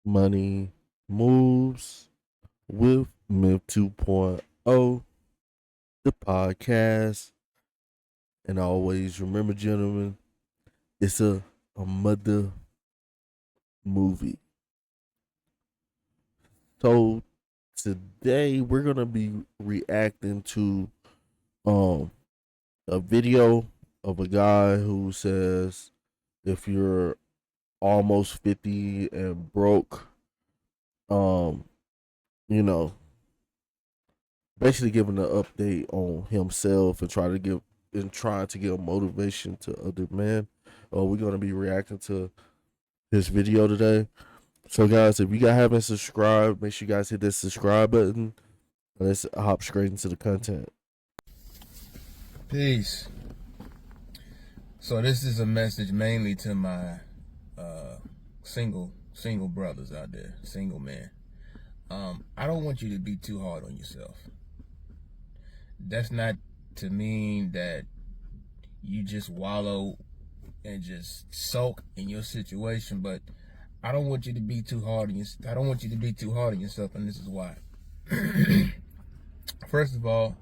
Money Moves with Myth 2.0, the podcast. And always remember, gentlemen, it's a mother movie. So today we're gonna be reacting to um a video of a guy who says if you're almost 50 and broke, um, you know, basically giving an update on himself and trying to give motivation to other men. We're gonna be reacting to this video today. So guys, if you guys haven't subscribed, make sure you guys hit that subscribe button. Let's hop straight into the content. Peace. So this is a message mainly to my single brothers out there, single men. I don't want you to be too hard on yourself. That's not to mean that you just wallow and just sulk in your situation, but I don't want you to be too hard on yourself. I don't want you to be too hard on yourself, and this is why. First of all,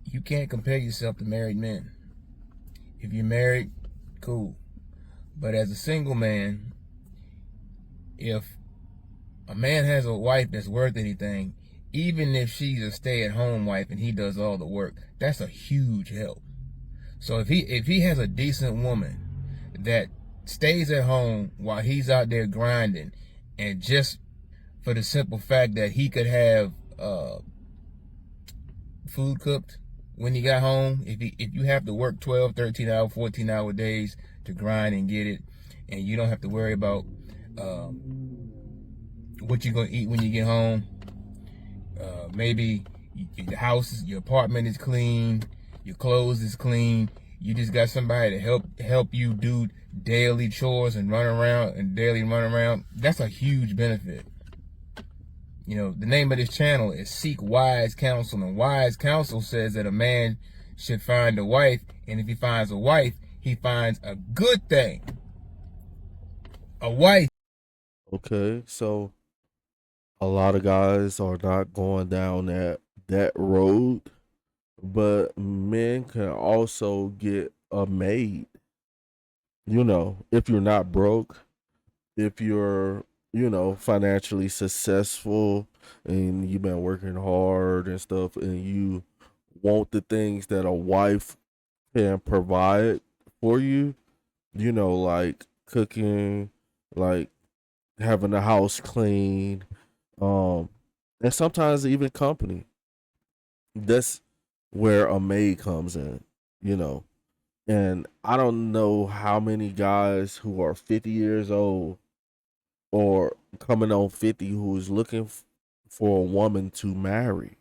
you can't compare yourself to married men. If you're married, cool. But as a single man, if a man has a wife that's worth anything, even if she's a stay-at-home wife and he does all the work, that's a huge help. So if he has a decent woman that stays at home while he's out there grinding, and just for the simple fact that he could have food cooked when he got home, if you have to work 12, 13 hour, 14-hour days to grind and get it, and you don't have to worry about what you're gonna eat when you get home. Maybe your apartment is clean, your clothes is clean. You just got somebody to help you do daily chores and run around. That's a huge benefit. You know, the name of this channel is Seek Wise Counsel, and Wise Counsel says that a man should find a wife, and if he finds a wife, he finds a good thing. A wife. Okay, so a lot of guys are not going down that road, but men can also get a maid. If you're not broke, if you're financially successful and you've been working hard and stuff, and you want the things that a wife can provide for you, like cooking, like having the house clean, um, and sometimes even company. That's where a maid comes in, you know. And I don't know how many guys who are 50 years old or coming on 50 who is looking for a woman to marry,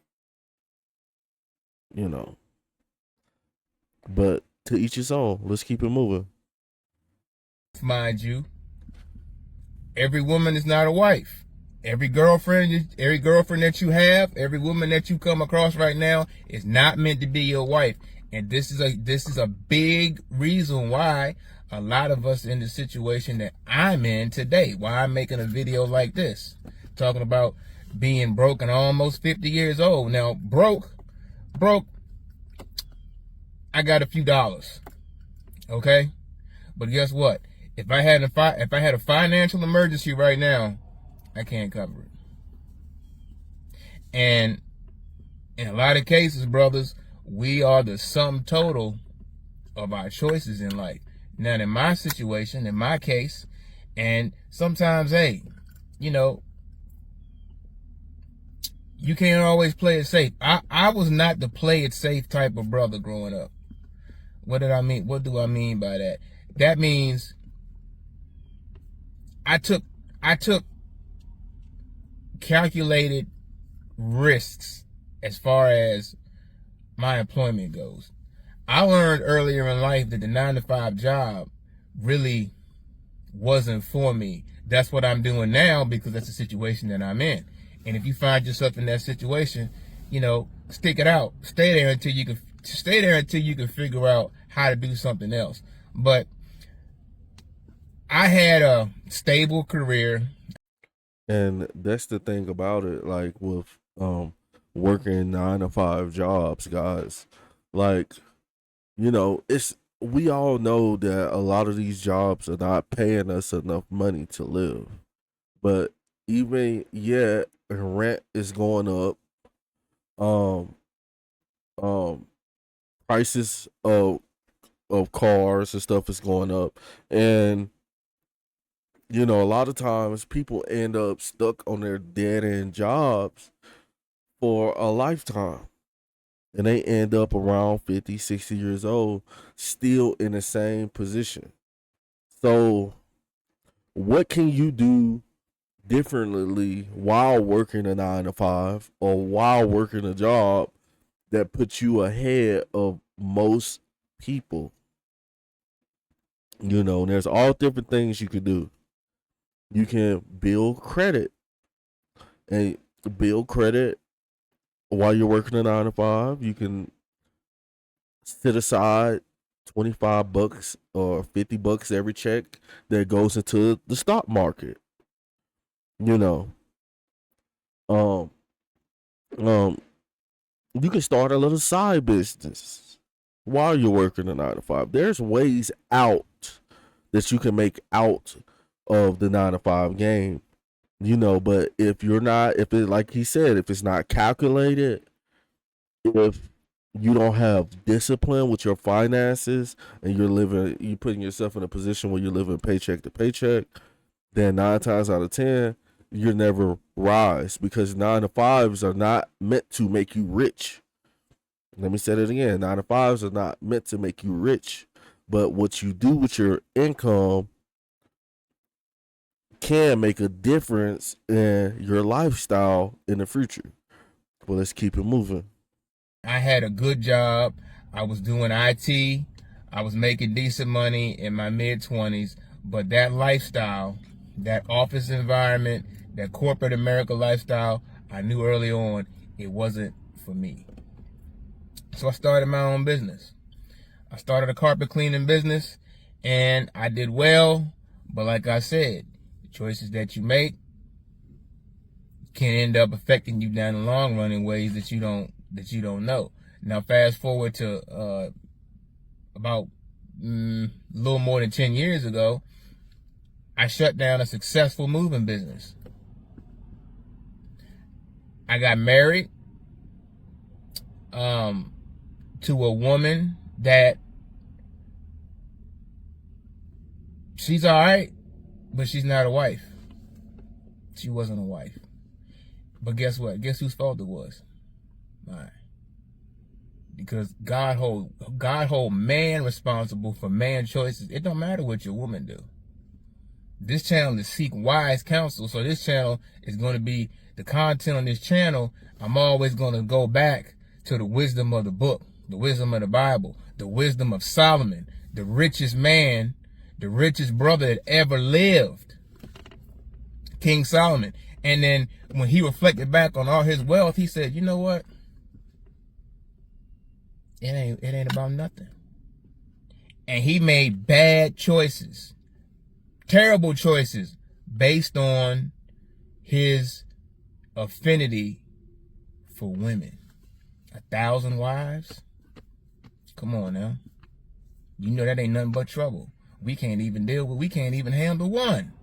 you know. But to each his own. Let's keep it moving. Mind you, every woman is not a wife. Every girlfriend that you have, every woman that you come across right now is not meant to be your wife. And this is a big reason why a lot of us in the situation that I'm in today, why I'm making a video like this, talking about being broke and almost 50 years old. Now, broke, I got a few dollars, okay? But guess what? If I had a financial emergency right now, I can't cover it. And in a lot of cases, brothers, we are the sum total of our choices in life. Now, in my situation, in my case, and sometimes, hey, you know, you can't always play it safe. I was not the play it safe type of brother growing up. What did I mean? What do I mean by that? That means I took calculated risks as far as my employment goes. I learned earlier in life that the 9-to-5 job really wasn't for me. That's what I'm doing now because that's the situation that I'm in. And if you find yourself in that situation, you know, stick it out. Stay there until you can figure out how to do something else. But I had a stable career. And that's the thing about it, like with working 9 to 5 jobs, guys. Like, it's we all know that a lot of these jobs are not paying us enough money to live. But even yet, rent is going up. Um, um, prices of cars and stuff is going up, and a lot of times people end up stuck on their dead end jobs for a lifetime, and they end up around 50, 60 years old still in the same position. So what can you do differently while working a 9 to 5 or while working a job that puts you ahead of most people? There's all different things you can do. You can build credit and build credit while you're working a 9 to 5. You can set aside $25 or $50 every check that goes into the stock market. You know, um, um, you can start a little side business while you're working a 9 to 5. There's ways out that you can make out of the 9 to 5 game. But if you're not, if it, like he said, if it's not calculated, if you don't have discipline with your finances and you putting yourself in a position where you're living paycheck to paycheck, then 9 times out of 10, you never rise, because 9 to 5s are not meant to make you rich. Let me say it again. 9 to 5s are not meant to make you rich, but what you do with your income can make a difference in your lifestyle in the future. Well, let's keep it moving. I had a good job. I was doing IT. I was making decent money in my mid 20s. But that lifestyle, that office environment, that corporate America lifestyle, I knew early on it wasn't for me. So I started my own business. I started a carpet cleaning business and I did well. But like I said, the choices that you make can end up affecting you down the long run in ways that you don't know. Now, fast forward to about a little more than 10 years ago, I shut down a successful moving business. I got married um, to a woman that she's all right, but she's not a wife. She wasn't a wife. But guess what? Guess whose fault it was? Mine. Because God hold man responsible for man choices. It don't matter what your woman do. This channel is Seek Wise Counsel. So this channel is going to be, the content on this channel, I'm always going to go back to the wisdom of the book, the wisdom of the Bible, the wisdom of Solomon, the richest man, the richest brother that ever lived, King Solomon. And then when he reflected back on all his wealth, he said, you know what? It ain't about nothing. And he made bad choices, terrible choices, based on his affinity for women. 1,000 wives? Come on now. You know that ain't nothing but trouble. We can't even handle one.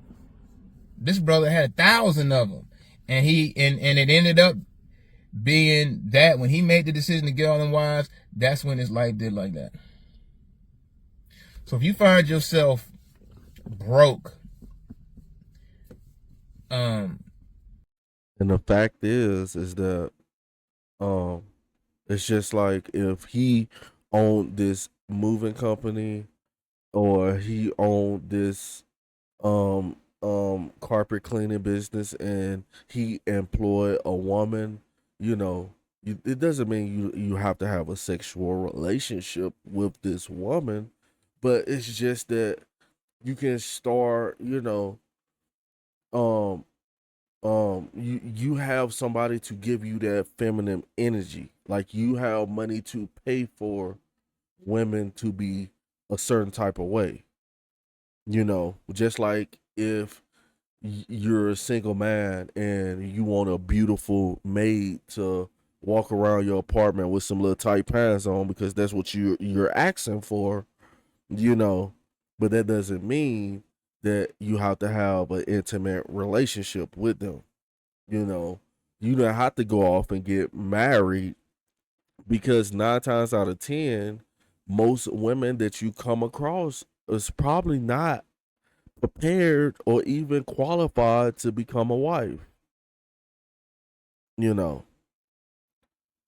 This brother had 1,000 of them. And it ended up being that when he made the decision to get all them wives, that's when his life did like that. So if you find yourself broke, And the fact is that um it's just like if he owned this moving company, or he owned this carpet cleaning business, and he employed a woman, you know, it doesn't mean you have to have a sexual relationship with this woman, but it's just that you can start, um you have somebody to give you that feminine energy. Like, you have money to pay for women to be a certain type of way. Just like if you're a single man and you want a beautiful maid to walk around your apartment with some little tight pants on because that's what you're asking for, you know, but that doesn't mean that you have to have an intimate relationship with them. You know, you don't have to go off and get married because 9 times out of 10, most women that you come across is probably not prepared or even qualified to become a wife, you know.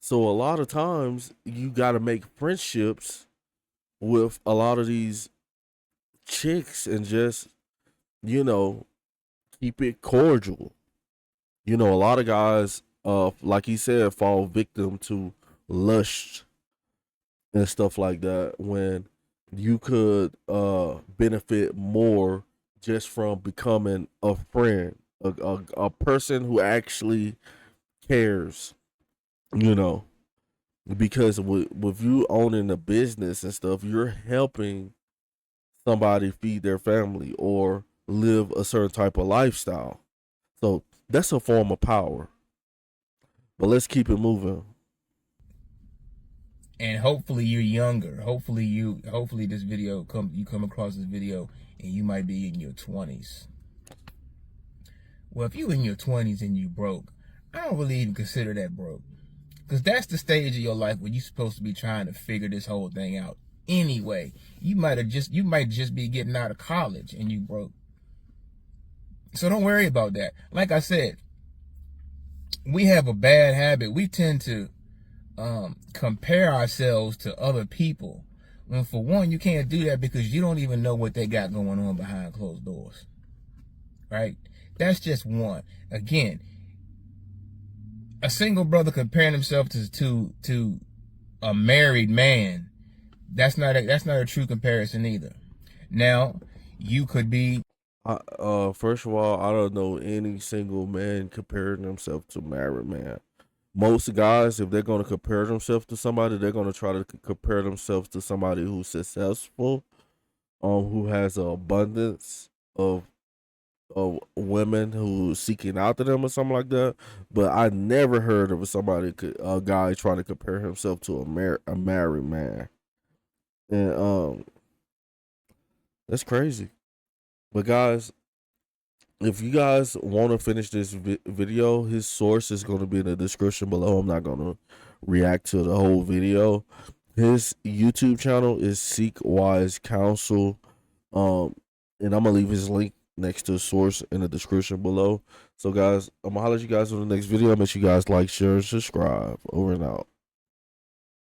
So a lot of times you got to make friendships with a lot of these chicks and just, you know, keep it cordial. A lot of guys, like he said, fall victim to lust and stuff like that when you could benefit more just from becoming a friend, a person who actually cares, you know, because with you owning a business and stuff, you're helping somebody feed their family or live a certain type of lifestyle. So that's a form of power. But let's keep it moving. And hopefully you're younger. Hopefully this video you come across this video and you might be in your 20s. Well, if you in your 20s and you broke, I don't really even consider that broke. Because that's the stage of your life where you're supposed to be trying to figure this whole thing out. Anyway, you might just be getting out of college and you broke. So don't worry about that. Like I said, we have a bad habit. We tend to compare ourselves to other people. When for one, you can't do that because you don't even know what they got going on behind closed doors. Right? That's just one. Again, a single brother comparing himself to a married man, that's not a true comparison either. Now, you could be First of all, I don't know any single man comparing himself to married man. Most guys, if they're going to compare themselves to somebody, they're going to try to compare themselves to somebody who's successful, who has an abundance of women who's seeking after them or something like that. But I never heard of a guy trying to compare himself to a married man, and that's crazy. But guys, if you guys want to finish this video, his source is going to be in the description below. I'm not going to react to the whole video. His YouTube channel is Seek Wise Counsel. And I'm gonna leave his link next to the source in the description below. So guys, I'm gonna holler at you guys on the next video. Make sure you guys like, share, and subscribe. Over and out.